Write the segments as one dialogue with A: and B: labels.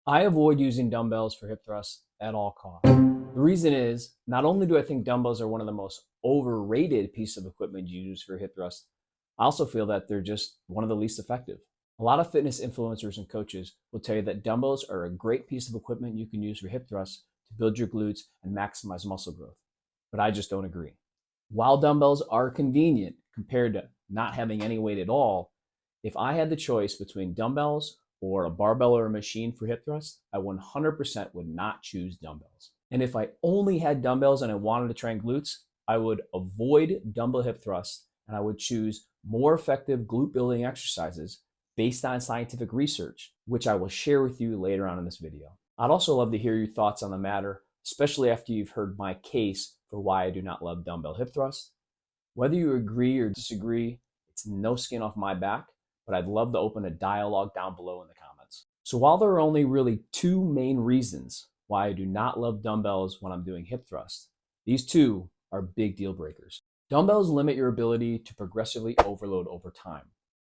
A: I avoid using dumbbells for hip thrusts at all costs. The reason is, not only do I think dumbbells are one of the most overrated pieces of equipment you use for hip thrusts, I also feel that they're just one of the least effective. A lot of fitness influencers and coaches will tell you that dumbbells are a great piece of equipment you can use for hip thrusts to build your glutes and maximize muscle growth. But I just don't agree. While dumbbells are convenient compared to not having any weight at all, if I had the choice between dumbbells or a barbell or a machine for hip thrust, I 100% would not choose dumbbells. And if I only had dumbbells and I wanted to train glutes, I would avoid dumbbell hip thrusts and I would choose more effective glute building exercises based on scientific research, which I will share with you later on in this video. I'd also love to hear your thoughts on the matter, especially after you've heard my case for why I do not love dumbbell hip thrust. Whether you agree or disagree, it's no skin off my back, but I'd love to open a dialogue down below in the comments. So while there are only really two main reasons why I do not love dumbbells when I'm doing hip thrust, these two are big deal breakers. Dumbbells limit your ability to progressively overload over time.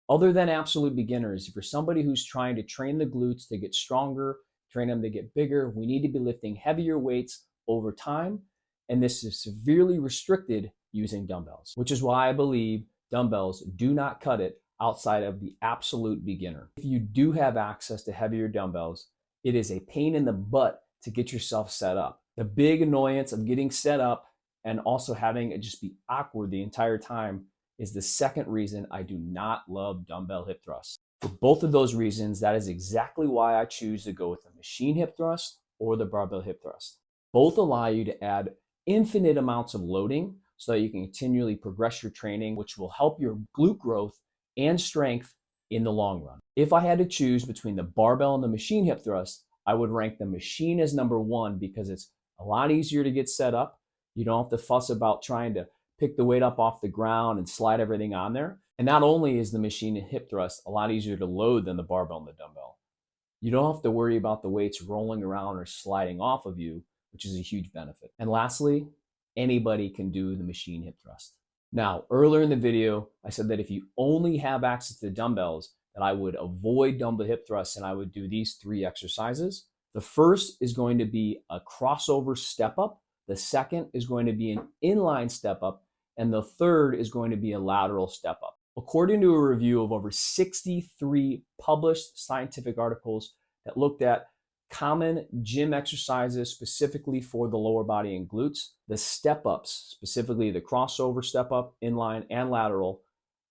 A: Other than absolute beginners, if you're somebody who's trying to train the glutes to get stronger, train them to get bigger, we need to be lifting heavier weights over time, and this is severely restricted using dumbbells, which is why I believe dumbbells do not cut it outside of the absolute beginner. If you do have access to heavier dumbbells, it is a pain in the butt to get yourself set up. The big annoyance of getting set up and also having it just be awkward the entire time is the second reason I do not love dumbbell hip thrusts. For both of those reasons, that is exactly why I choose to go with the machine hip thrust or the barbell hip thrust. Both allow you to add infinite amounts of loading so that you can continually progress your training, which will help your glute growth and strength in the long run. If I had to choose between the barbell and the machine hip thrust, I would rank the machine as number one because it's a lot easier to get set up. You don't have to fuss about trying to pick the weight up off the ground and slide everything on there. And not only is the machine and hip thrust a lot easier to load than the barbell and the dumbbell, you don't have to worry about the weights rolling around or sliding off of you, which is a huge benefit. And lastly, anybody can do the machine hip thrust. Now, earlier in the video, I said that if you only have access to dumbbells, that I would avoid dumbbell hip thrusts and I would do these three exercises. The first is going to be a crossover step up. The second is going to be an inline step up. And the third is going to be a lateral step up. According to a review of over 63 published scientific articles that looked at common gym exercises specifically for the lower body and glutes, the step-ups, specifically the crossover step-up, inline, and lateral,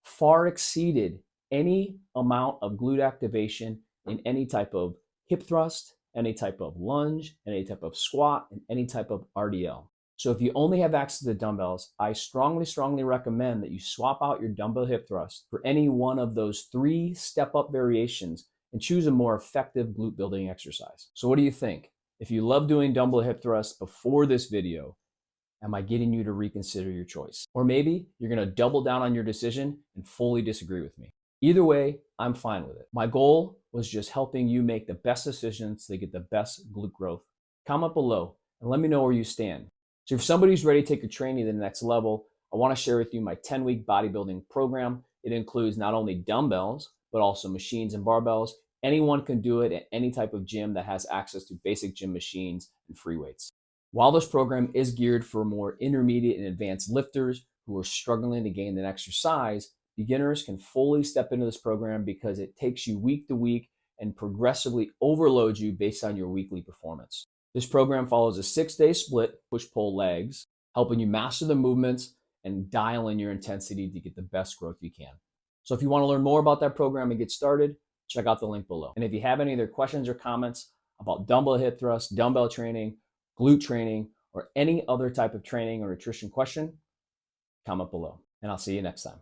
A: far exceeded any amount of glute activation in any type of hip thrust, any type of lunge, any type of squat, and any type of RDL. So if you only have access to dumbbells, I strongly recommend that you swap out your dumbbell hip thrust for any one of those three step-up variations and choose a more effective glute building exercise. So what do you think? If you love doing dumbbell hip thrusts before this video, am I getting you to reconsider your choice? Or maybe you're gonna double down on your decision and fully disagree with me. Either way, I'm fine with it. My goal was just helping you make the best decisions to get the best glute growth. Comment below and let me know where you stand. So if somebody's ready to take your training to the next level, I wanna share with you my 10-week bodybuilding program. It includes not only dumbbells, but also machines and barbells. Anyone can do it at any type of gym that has access to basic gym machines and free weights. While this program is geared for more intermediate and advanced lifters who are struggling to gain the extra size, beginners can fully step into this program because it takes you week to week and progressively overloads you based on your weekly performance. This program follows a 6-day split, push-pull legs, helping you master the movements and dial in your intensity to get the best growth you can. So if you want to learn more about that program and get started, check out the link below. And if you have any other questions or comments about dumbbell hip thrust, dumbbell training, glute training, or any other type of training or nutrition question, comment below. And I'll see you next time.